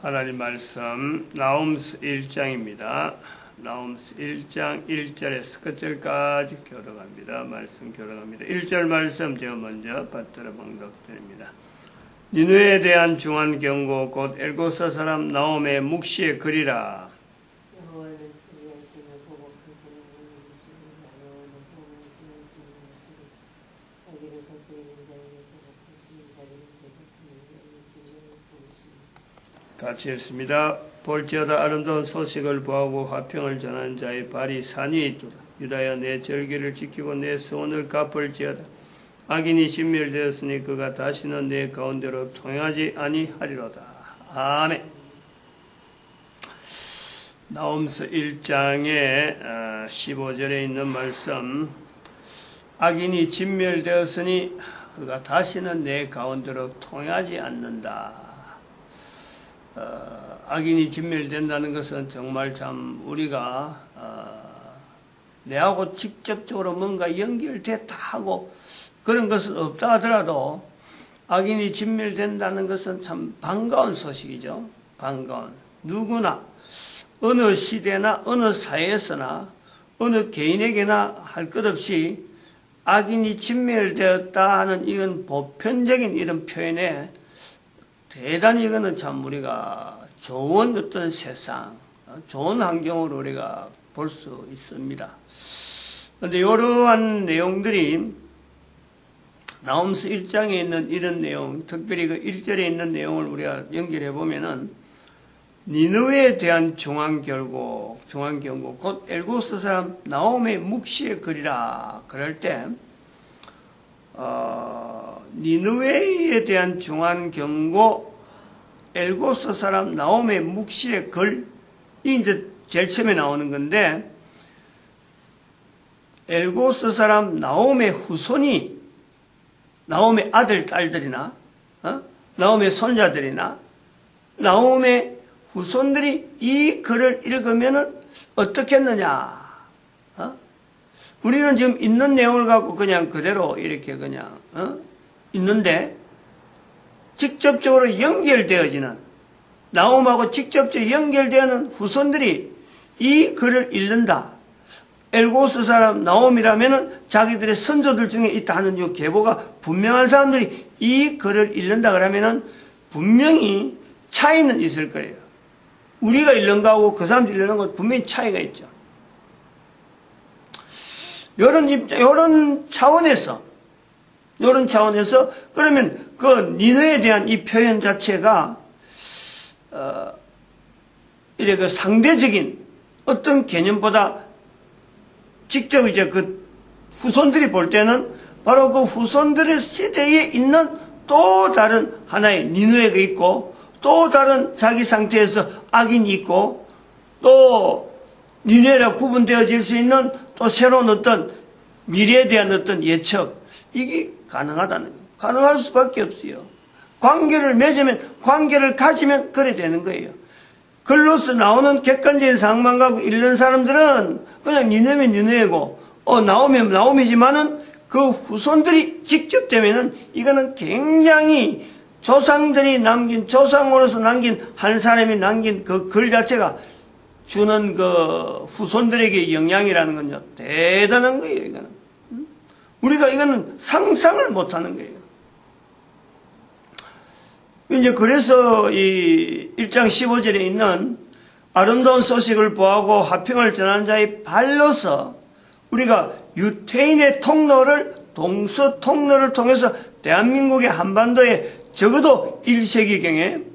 하나님 말씀 나홈스 1장입니다. 나홈스 1장 1절에서 끝절까지 교독합니다. 말씀 교독합니다. 1절 말씀 제가 먼저 받들어 봉독드립니다. 니느웨에 대한 중한 경고 곧 엘고서 사람 나홈의 묵시의 글이라. 같이 읽습니다. 볼지어다 아름다운 소식을 보하고 화평을 전하는 자의 발이 산이 있도다. 유다야 내 절기를 지키고 내 소원을 갚을지어다. 악인이 진멸되었으니 그가 다시는 내 가운데로 통행하지 아니하리로다. 아멘. 나홈스 1장의 15절에 있는 말씀, 악인이 진멸되었으니 그가 다시는 내 가운데로 통행하지 않는다. 악인이 진멸된다는 것은 정말 참 우리가 내하고 직접적으로 뭔가 연결됐다 하고 그런 것은 없다 하더라도 악인이 진멸된다는 것은 참 반가운 소식이죠. 반가운. 누구나 어느 시대나 어느 사회에서나 어느 개인에게나 할 것 없이 악인이 진멸되었다 하는 이건 보편적인 이런 표현에 대단히 이거는 참 우리가 좋은 어떤 세상, 좋은 환경으로 우리가 볼 수 있습니다. 그런데 이러한 내용들이 나홈스 1장에 있는 이런 내용, 특별히 그 1절에 있는 내용을 우리가 연결해 보면은 니느웨에 대한 중한 경고, 곧 엘고서 사람 나홈의 묵시의 글이라 그럴 때 니느웨에 대한 중한 경고, 엘고서 사람 나홈의 묵시의 글이 이제 제일 처음에 나오는 건데, 엘고서 사람 나홈의 후손이, 나홈의 아들, 딸들이나, 나홈의 손자들이나, 나홈의 후손들이 이 글을 읽으면은 어떻겠느냐? 우리는 지금 있는 내용을 갖고 그냥 그대로 이렇게 그냥, 있는데, 직접적으로 연결되어지는, 나홈하고 직접적으로 연결되는 후손들이 이 글을 읽는다. 엘고서 사람 나홈이라면은 자기들의 선조들 중에 있다 하는 이 계보가 분명한 사람들이 이 글을 읽는다 그러면은 분명히 차이는 있을 거예요. 우리가 읽는 거하고 그 사람들이 읽는 건 분명히 차이가 있죠. 요런 차원에서 그러면 그 니느웨에 대한 이 표현 자체가 이래 그 상대적인 어떤 개념보다 직접 이제 그 후손들이 볼 때는 바로 그 후손들의 시대에 있는 또 다른 하나의 니느웨가 있고 또 다른 자기 상태에서 악인이 있고 또 니느웨라 구분되어질 수 있는 또 새로운 어떤 미래에 대한 어떤 예측, 이게 가능하다는 거예요. 가능할 수밖에 없어요. 관계를 맺으면, 관계를 가지면 그래 되는 거예요. 글로서 나오는 객관적인 상황만 갖고 읽는 사람들은 그냥 니느웨면 니느웨고, 나오면 나오이지만은 그 후손들이 직접 되면은 이거는 굉장히 조상들이 남긴, 조상으로서 남긴, 한 사람이 남긴 그 글 자체가 주는 그 후손들에게 영향이라는 건요, 대단한 거예요, 이거는. 우리가 이거는 상상을 못 하는 거예요. 이제 그래서 이 1장 15절에 있는 아름다운 소식을 보하고 화평을 전하는 자의 발로서 우리가 유태인의 통로를, 동서 통로를 통해서 대한민국의 한반도에 적어도 1세기경에,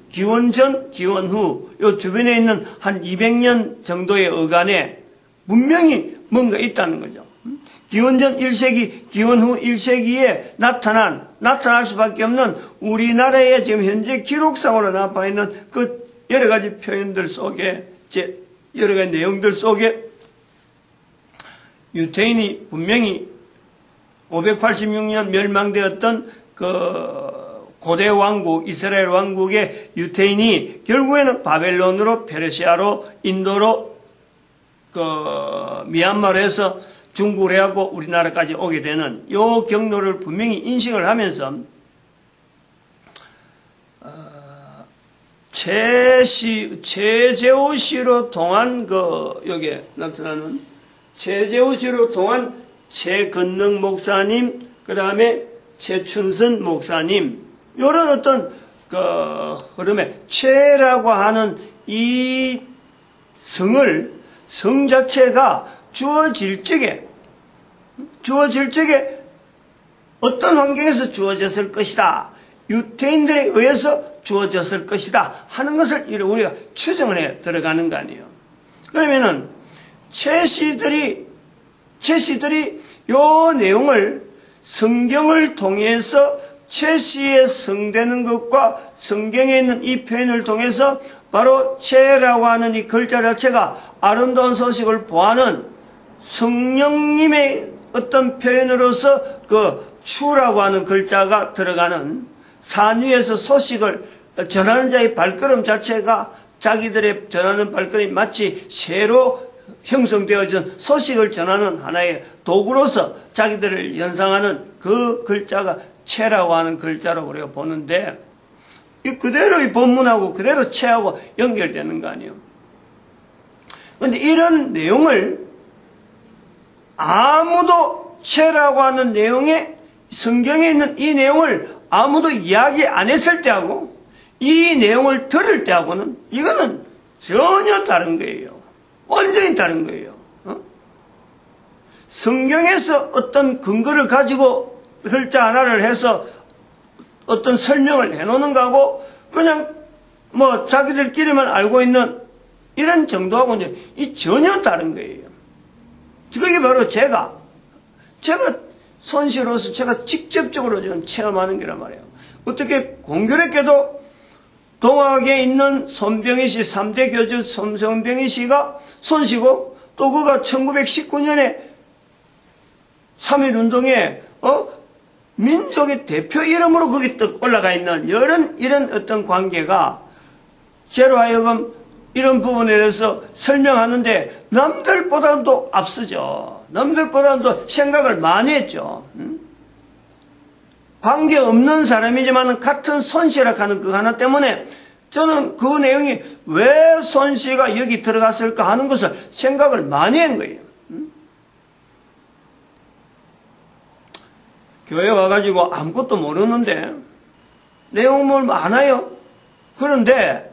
기원 전, 기원 후, 요 주변에 있는 한 200년 정도의 어간에 분명히 뭔가 있다는 거죠. 기원 전 1세기, 기원 후 1세기에 나타날 수밖에 없는 우리나라의 지금 현재 기록상으로 나와 있는 그 여러 가지 표현들 속에, 여러 가지 내용들 속에 유태인이 분명히 586년 멸망되었던 그 고대 왕국, 이스라엘 왕국의 유태인이 결국에는 바벨론으로, 페르시아로, 인도로, 미얀마로 해서 중국을 해갖고 우리나라까지 오게 되는 요 경로를 분명히 인식을 하면서 최재우시로 동한 여기에 나타나는 최재우시로 동한 최건능 목사님, 그 다음에 최춘선 목사님, 요런 어떤 흐름에 최라고 하는 이 성 자체가 주어질 적에 어떤 환경에서 주어졌을 것이다. 유태인들에 의해서 주어졌을 것이다. 하는 것을 우리가 추정을 해 들어가는 거 아니에요. 그러면은, 최씨들이 요 내용을 성경을 통해서 최씨에 성되는 것과 성경에 있는 이 표현을 통해서 바로 최라고 하는 이 글자 자체가 아름다운 소식을 보하는 성령님의 어떤 표현으로서 추라고 하는 글자가 들어가는 산 위에서 소식을 전하는 자의 발걸음 자체가 자기들의 전하는 발걸음이 마치 새로 형성되어진 소식을 전하는 하나의 도구로서 자기들을 연상하는 그 글자가 채라고 하는 글자로 우리가 보는데, 그대로 이 본문하고 그대로 채하고 연결되는 거 아니에요. 그런데 이런 내용을 아무도 채라고 하는 내용에, 성경에 있는 이 내용을 아무도 이야기 안 했을 때하고 이 내용을 들을 때하고는 이거는 전혀 다른 거예요. 완전히 다른 거예요. 성경에서 어떤 근거를 가지고 글자 하나를 해서 어떤 설명을 해놓는 거하고 그냥 자기들끼리만 알고 있는 이런 정도하고는 이 전혀 다른 거예요. 그게 바로 제가 선시로서 제가 직접적으로 지금 체험하는 거란 말이에요. 어떻게 공교롭게도 동학에 있는 손병희 씨, 3대 교주 손병희 씨가 손시고, 또 그가 1919년에 3.1운동에 민족의 대표 이름으로 거기 또 올라가 있는 이런 어떤 관계가 제로 하여금 이런 부분에 대해서 설명하는데 남들보다도 앞서죠. 남들보다도 생각을 많이 했죠. 관계없는 사람이지만 같은 손씨라 하는 그 하나 때문에 저는 그 내용이 왜 손씨가 여기 들어갔을까 하는 것을 생각을 많이 한 거예요. 교회 와가지고 아무것도 모르는데 내용물 많아요. 그런데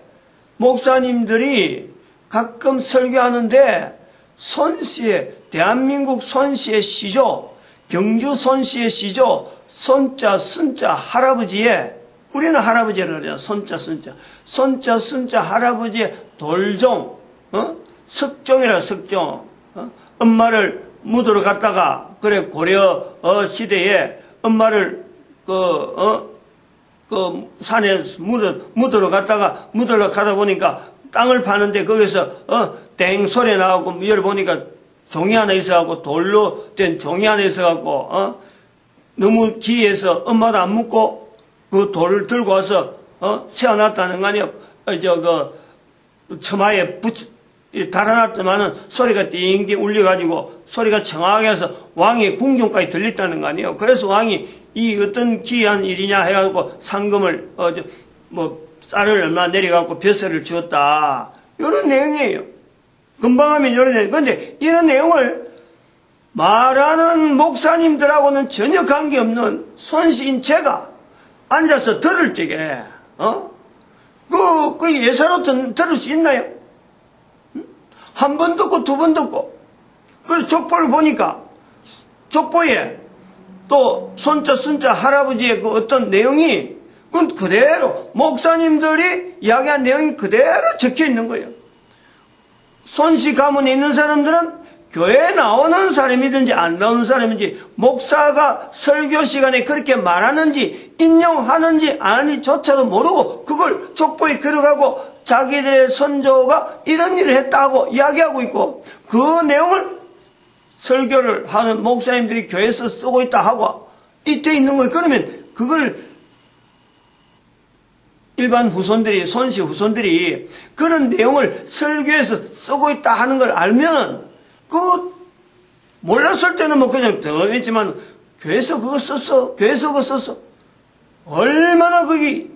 목사님들이 가끔 설교하는데 손씨의, 대한민국 손씨의 시조, 경주 손씨의 시조, 손자, 순자, 할아버지의, 우리는 할아버지라고 그래요. 손자, 순자. 손자, 순자, 할아버지의 돌종, 석종이라 석종. 엄마를 묻으러 갔다가, 그래, 고려 시대에 엄마를, 산에 묻으러 가다 보니까 땅을 파는데 거기서, 땡 소리 나갖고 열어보니까 종이 하나 있어갖고, 돌로 된 종이 하나 있어갖고, 너무 기해서 엄마도 안 묻고 그 돌을 들고 와서 세워놨다는 거 아니에요. 처마에 달아놨더만은 소리가 띵띵 울려가지고 소리가 정확하게 해서 왕의 궁중까지 들렸다는 거 아니에요. 그래서 왕이 이 어떤 기이한 일이냐 해가지고 상금을 쌀을 얼마 내려갖고 벼슬을 주었다. 이런 내용이에요. 금방 하면 이런 내용. 그런데 이런 내용을 말하는 목사님들하고는 전혀 관계없는 손시인 제가 앉아서 들을 적에, 그 예사로 들을 수 있나요? 한 번 듣고 두 번 듣고, 그래서 족보를 보니까, 족보에 또 손자, 순자, 할아버지의 그 어떤 내용이, 그건 그대로, 목사님들이 이야기한 내용이 그대로 적혀 있는 거예요. 손시 가문에 있는 사람들은 교회에 나오는 사람이든지 안 나오는 사람인지 목사가 설교 시간에 그렇게 말하는지 인용하는지 아니조차도 모르고 그걸 족보에 걸어가고 자기들의 선조가 이런 일을 했다고 이야기하고 있고 그 내용을 설교를 하는 목사님들이 교회에서 쓰고 있다 하고 이때 있는 거예요. 그러면 그걸 일반 후손들이, 손시 후손들이 그런 내용을 설교에서 쓰고 있다 하는 걸 알면은 몰랐을 때는 그냥 덩했지만, 교회에서 그거 썼어. 얼마나 거기,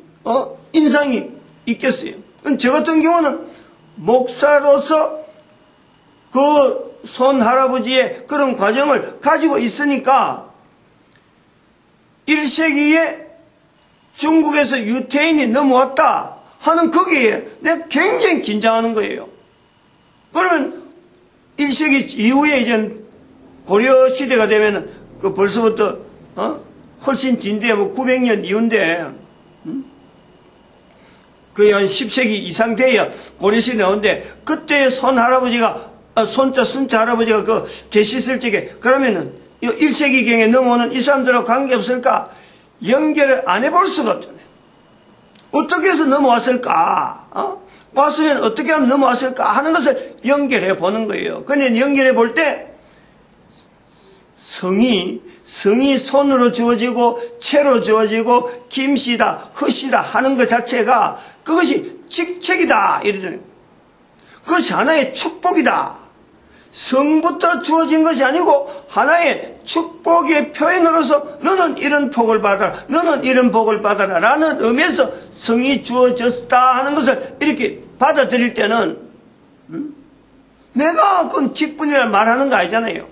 인상이 있겠어요. 저 같은 경우는 목사로서 그 손 할아버지의 그런 과정을 가지고 있으니까 1세기에 중국에서 유태인이 넘어왔다 하는 거기에 내가 굉장히 긴장하는 거예요. 그러면 1세기 이후에 이제 고려 시대가 되면은 그 벌써부터 훨씬 뒤인데 뭐 900년 이후인데 거의 한 10세기 이상 돼야 고려 시대 나오는데 그때 손 할아버지가 손자 순자 할아버지가 그 계시을 적에 그러면은 1세기경에 넘어오는 이 사람들하고 관계없을까? 연결을 안 해볼 수가 없잖아요. 어떻게 해서 넘어왔을까? 왔으면 어떻게 하면 넘어왔을까? 하는 것을 연결해 보는 거예요. 근데 연결해 볼 때 성이 손으로 주어지고 채로 주어지고 김씨다 허씨다 하는 것 자체가 그것이 직책이다 이러잖아요. 그것이 하나의 축복이다. 성부터 주어진 것이 아니고 하나의 축복의 표현으로서 너는 이런 복을 받아라, 너는 이런 복을 받아라 라는 의미에서 성이 주어졌다 하는 것을 이렇게 받아들일 때는 내가 그건 직분이라 말하는 거 아니잖아요.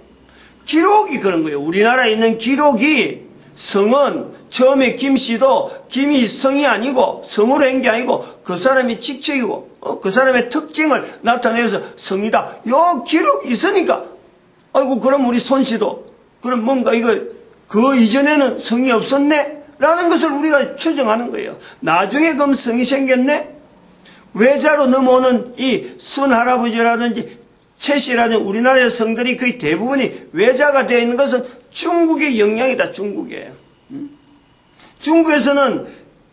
기록이 그런 거예요. 우리나라에 있는 기록이 성은 처음에 김씨도 김이 성이 아니고 성으로 한 게 아니고 그 사람이 직책이고 그 사람의 특징을 나타내서 성이다. 요 기록이 있으니까 아이고 그럼 우리 손씨도 그럼 뭔가 이걸 그 이전에는 성이 없었네? 라는 것을 우리가 추정하는 거예요. 나중에 그럼 성이 생겼네? 외자로 넘어오는 이 순할아버지라든지 채씨라든지 우리나라의 성들이 거의 대부분이 외자가 되어 있는 것은 중국의 영향이다. 중국에. 중국에서는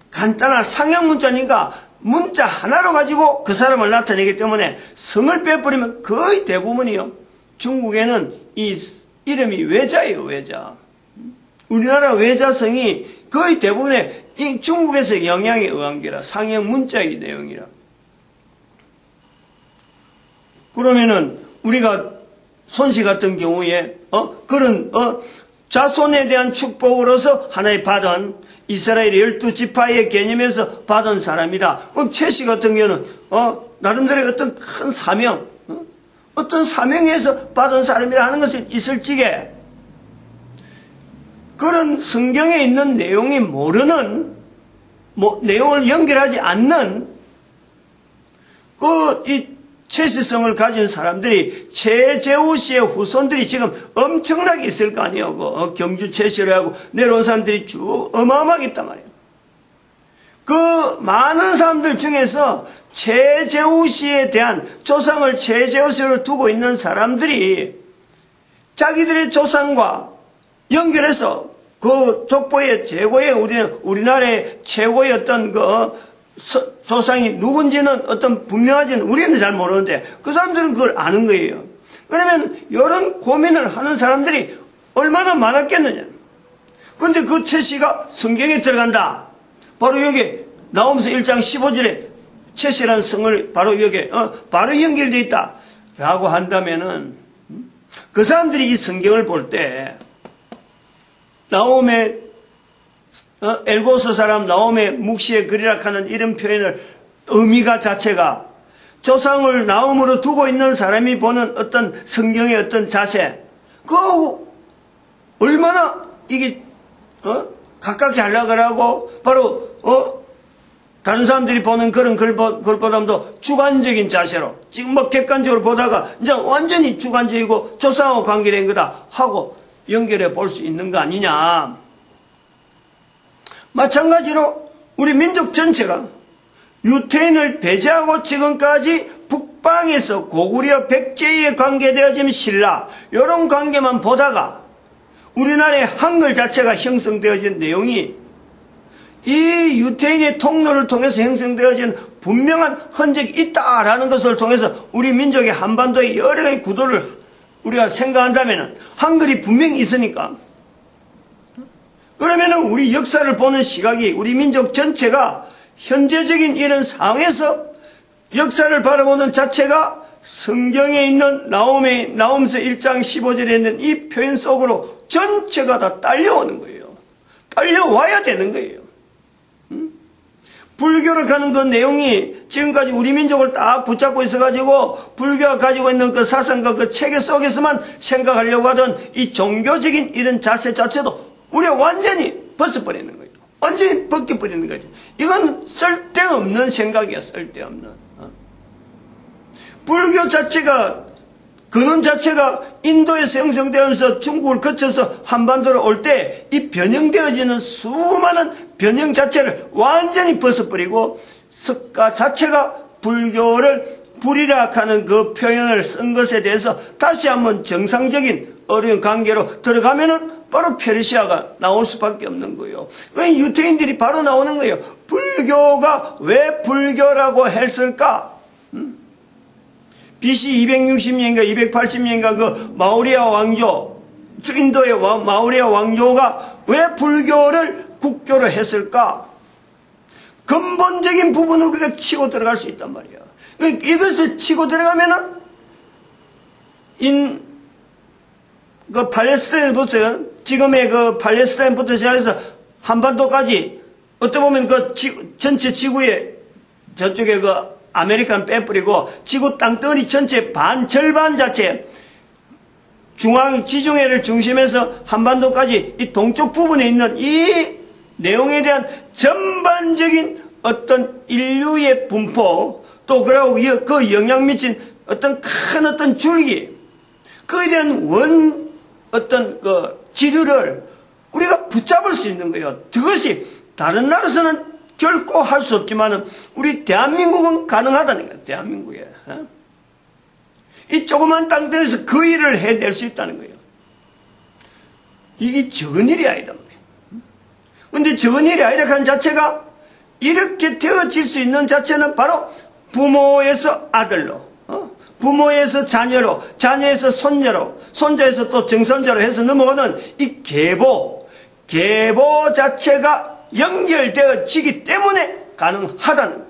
간단한 상형 문자니까 문자 하나로 가지고 그 사람을 나타내기 때문에 성을 빼버리면 거의 대부분이요. 중국에는 이 이름이 외자예요. 외자. 우리나라 외자성이 거의 대부분의 이 중국에서 영향에 의한 게라 상형 문자의 내용이라. 그러면은 우리가 손씨 같은 경우에 그런 자손에 대한 축복으로서 하나의 받은 이스라엘의 12지파의 개념에서 받은 사람이다. 그럼 채씨 같은 경우는 나름대로 어떤 큰 사명, 어떤 사명에서 받은 사람이라 하는 것이 있을 적에 그런 성경에 있는 내용이 모르는 내용을 연결하지 않는 이 채씨성을 가진 사람들이 최재우 씨의 후손들이 지금 엄청나게 있을 거 아니에요. 경주 채씨로 하고 내려온 사람들이 쭉 어마어마하게 있단 말이에요. 그 많은 사람들 중에서 최재우 씨에 대한 조상을 최재우 씨로 두고 있는 사람들이 자기들의 조상과 연결해서 그 족보의 최고의 우리나라의 최고의 어떤 조상이 누군지는 어떤 분명하지는 우리는 잘 모르는데 그 사람들은 그걸 아는 거예요. 그러면 이런 고민을 하는 사람들이 얼마나 많았겠느냐. 그런데 그 채씨가 성경에 들어간다. 바로 여기 나오면서 1장 15절에 채씨라는 성을 바로 여기 바로 연결되어 있다 라고 한다면은 그 사람들이 이 성경을 볼 때 나옴의 엘고스 사람 나옴의 묵시의 글이라 하는 이런 표현을 의미가 자체가 조상을 나옴으로 두고 있는 사람이 보는 어떤 성경의 어떤 자세 그거 얼마나 이게 가깝게 하려고 하고 바로 다른 사람들이 보는 그런 글보다도 주관적인 자세로 지금 객관적으로 보다가 이제 완전히 주관적이고 조상하고 관계된 거다 하고 연결해 볼 수 있는 거 아니냐. 마찬가지로 우리 민족 전체가 유태인을 배제하고 지금까지 북방에서 고구려 백제에 관계되어진 신라 이런 관계만 보다가 우리나라의 한글 자체가 형성되어진 내용이 이 유태인의 통로를 통해서 형성되어진 분명한 흔적이 있다라는 것을 통해서 우리 민족의 한반도의 여러 가지 구도를 우리가 생각한다면 한글이 분명히 있으니까 그러면 우리 역사를 보는 시각이 우리 민족 전체가 현재적인 이런 상황에서 역사를 바라보는 자체가 성경에 있는 나홈서 1장 15절에 있는 이 표현 속으로 전체가 다 딸려오는 거예요. 딸려와야 되는 거예요. 불교를 가는 그 내용이 지금까지 우리 민족을 딱 붙잡고 있어가지고 불교가 가지고 있는 그 사상과 그 체계 속에서만 생각하려고 하던 이 종교적인 이런 자세 자체도 우리가 완전히 벗어버리는 거예요. 완전히 벗겨버리는 거죠. 이건 쓸데없는 생각이야. 쓸데없는. 불교 자체가 근원 자체가 인도에서 형성되면서 중국을 거쳐서 한반도로 올 때 이 변형되어지는 수많은 변형 자체를 완전히 벗어버리고 석가 자체가 불교를 불이라 하는 그 표현을 쓴 것에 대해서 다시 한번 정상적인 어려운 관계로 들어가면은 바로 페르시아가 나올 수밖에 없는 거예요. 유태인들이 바로 나오는 거예요. 불교가 왜 불교라고 했을까? BC 260년인가 280년인가 그 마우리아 왕조, 인도의 마우리아 왕조가 왜 불교를 국교로 했을까? 근본적인 부분을 우리가 치고 들어갈 수 있단 말이야. 이것을 치고 들어가면은 그 팔레스타인을 보세요. 지금의 그 팔레스타인부터 시작해서 한반도까지 어떻게 보면 그 전체 지구의 저쪽에 그 아메리칸 빼뿌리고 지구 땅덩어리 전체 절반 자체 지중해를 중심해서 한반도까지 이 동쪽 부분에 있는 이 내용에 대한 전반적인 어떤 인류의 분포 또 그리고 그 영향 미친 어떤 큰 어떤 줄기 그에 대한 어떤 그 지류를 우리가 붙잡을 수 있는 거예요. 그것이 다른 나라에서는 결코 할 수 없지만은 우리 대한민국은 가능하다는 거예요. 대한민국에. 이 조그만 땅들에서 그 일을 해낼 수 있다는 거예요. 이게 적은 일이 아니다 말이에요. 그런데 적은 일이 아니라 하는 자체가 이렇게 되어질 수 있는 자체는 바로 부모에서 아들로, 부모에서 자녀로, 자녀에서 손자로, 손자에서 또 정손자로 해서 넘어가는 이 계보 자체가 연결되어지기 때문에 가능하다는 거예요.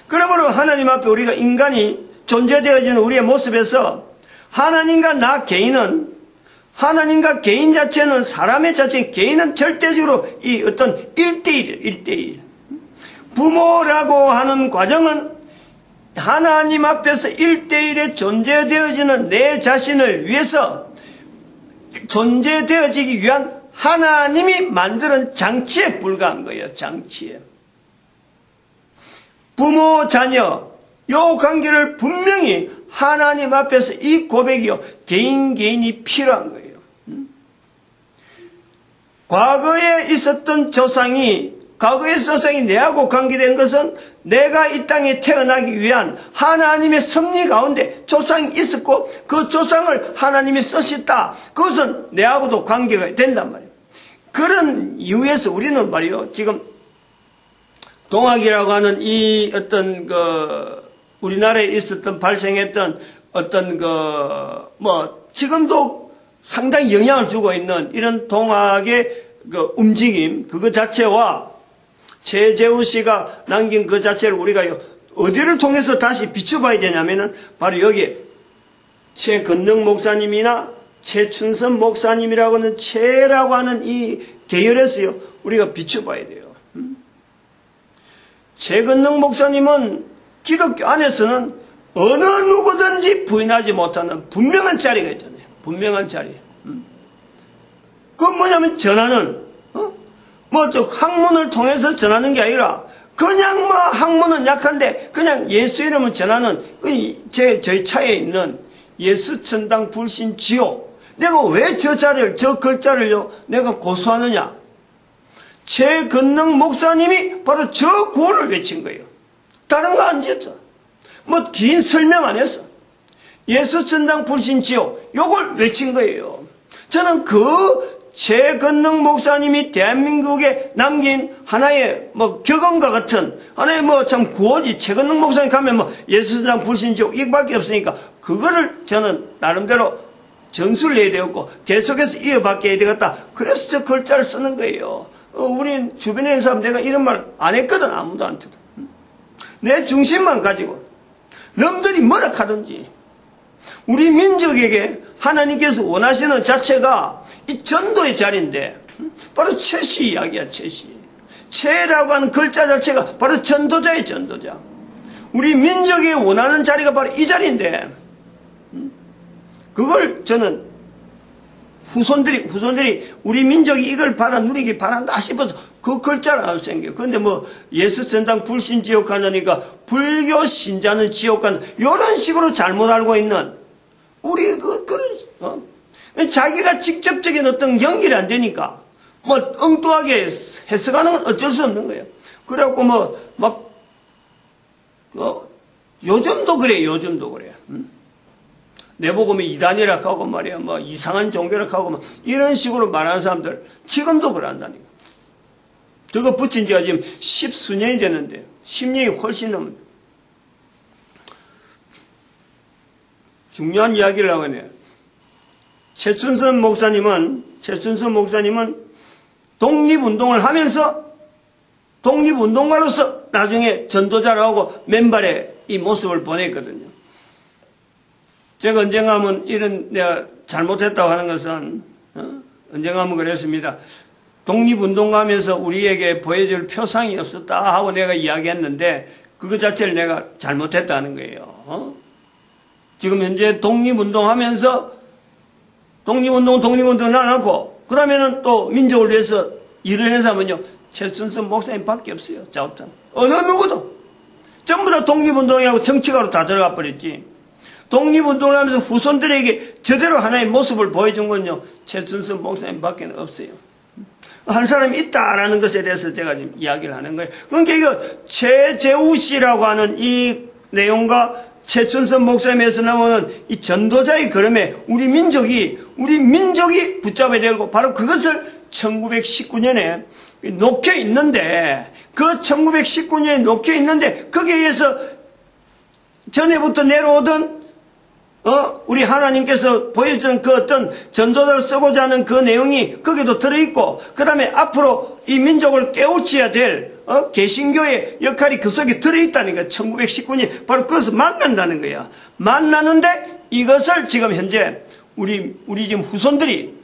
그러므로 하나님 앞에 우리가 인간이 존재되어지는 우리의 모습에서 하나님과 나 개인은 하나님과 개인 자체는 사람의 자체 개인은 절대적으로 이 어떤 1대1 부모라고 하는 과정은 하나님 앞에서 1대1에 존재되어지는 내 자신을 위해서 존재되어지기 위한 하나님이 만드는 장치에 불과한 거예요. 장치에. 부모, 자녀 요 관계를 분명히 하나님 앞에서 이 고백이요. 개인이 필요한 거예요. 과거에 있었던 조상이 내하고 관계된 것은 내가 이 땅에 태어나기 위한 하나님의 섭리 가운데 조상이 있었고 그 조상을 하나님이 쓰셨다. 그것은 내하고도 관계가 된단 말이에요. 그런 이유에서 우리는 말이요. 지금 동학이라고 하는 이 어떤 우리나라에 있었던 발생했던 어떤 지금도 상당히 영향을 주고 있는 이런 동학의 움직임 그거 자체와 최재우 씨가 남긴 그 자체를 우리가 어디를 통해서 다시 비춰봐야 되냐면은 바로 여기 최건능 목사님이나 최춘선 목사님이라고 하는 최라고 하는 이 계열에서요 우리가 비춰봐야 돼요. 최건능 목사님은 기독교 안에서는 어느 누구든지 부인하지 못하는 분명한 자리가 있잖아요. 분명한 자리. 그건 뭐냐면 전하는 학문을 통해서 전하는 게 아니라 그냥 학문은 약한데 그냥 예수 이름을 전하는 저희 차에 있는 예수 천당 불신 지옥. 내가 왜 저 글자를요 내가 고수하느냐. 최건능 목사님이 바로 저 구호를 외친 거예요. 다른 거 안 지었죠. 긴 설명 안 했어. 예수 천당 불신 지옥 요걸 외친 거예요. 저는 최건능 목사님이 대한민국에 남긴 하나의 격언과 같은 하나의 참 구호지. 최건능 목사님 가면 예수 천당 불신 지옥 이거밖에 없으니까 그거를 저는 나름대로 전수를 내야 되었고 계속해서 이어받게 해야 되겠다. 그래서 저 글자를 쓰는 거예요. 우리 주변에 있는 사람 내가 이런 말 안 했거든. 아무도한테도. 내 중심만 가지고 놈들이 뭐라 하든지 우리 민족에게 하나님께서 원하시는 자체가 이 전도의 자리인데 바로 최씨 이야기야. 최씨. 체라고 하는 글자 자체가 바로 전도자예요, 전도자. 우리 민족이 원하는 자리가 바로 이 자리인데, 그걸 저는 후손들이 우리 민족이 이걸 받아 누리기 바란다 싶어서 그 글자를 안 생겨요. 그런데 뭐 예수 전당 불신 지옥 가느니까 불교 신자는 지옥 가는, 이런 식으로 잘못 알고 있는 우리 자기가 직접적인 어떤 연결이 안 되니까 뭐 엉뚱하게 해석하는 건 어쩔 수 없는 거예요. 그래갖고 요즘도 그래요. 내보고 이단이라 하고 말이야, 뭐 이상한 종교라 하고 이런 식으로 말하는 사람들 지금도 그런다니까. 그거 붙인 지가 지금 10수년이 되는데 10년이 훨씬 넘는다. 중요한 이야기를 하고 있네요. 최춘선 목사님은 독립운동을 하면서 독립운동가로서 나중에 전도자라고 맨발의 이 모습을 보냈거든요. 제가 언젠가 하면 내가 잘못했다고 하는 것은, 언젠가 하면 그랬습니다. 독립운동가 하면서 우리에게 보여줄 표상이 없었다 하고 내가 이야기했는데, 그거 자체를 내가 잘못했다는 거예요. 지금 현재 독립운동 하면서, 독립운동은 안 하고, 그러면은 또 민족을 위해서 일을 해서 하면요, 최춘선 목사님 밖에 없어요. 자업장. 어느 누구도. 전부 다 독립운동이라고 정치가로 다 들어가 버렸지. 독립운동을 하면서 후손들에게 제대로 하나의 모습을 보여준 건요, 최춘선 목사님 밖에 없어요. 한 사람이 있다라는 것에 대해서 제가 지금 이야기를 하는 거예요. 그러니까 이거 최재우 씨라고 하는 이 내용과 최춘선 목사님에서 나오는 이 전도자의 걸음에 우리 민족이 붙잡아야 되고, 바로 그것을 1919년에 놓여 있는데, 그 1919년에 놓여 있는데, 거기에 의해서 전에부터 내려오던 우리 하나님께서 보여준 그 어떤 전도자를 쓰고자 하는 그 내용이 거기도 들어있고, 그 다음에 앞으로 이 민족을 깨우쳐야 될 개신교의 역할이 그 속에 들어있다니까. 1919년 바로 그것을 만난다는 거야. 만나는데 이것을 지금 현재 우리 지금 후손들이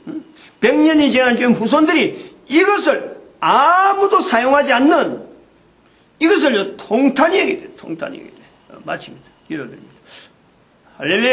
100년이 지난 지금 후손들이 이것을 아무도 사용하지 않는 이것을 통탄이 얘기해. 통탄이 얘기해. 마칩니다. 기도드립니다. 할렐루야.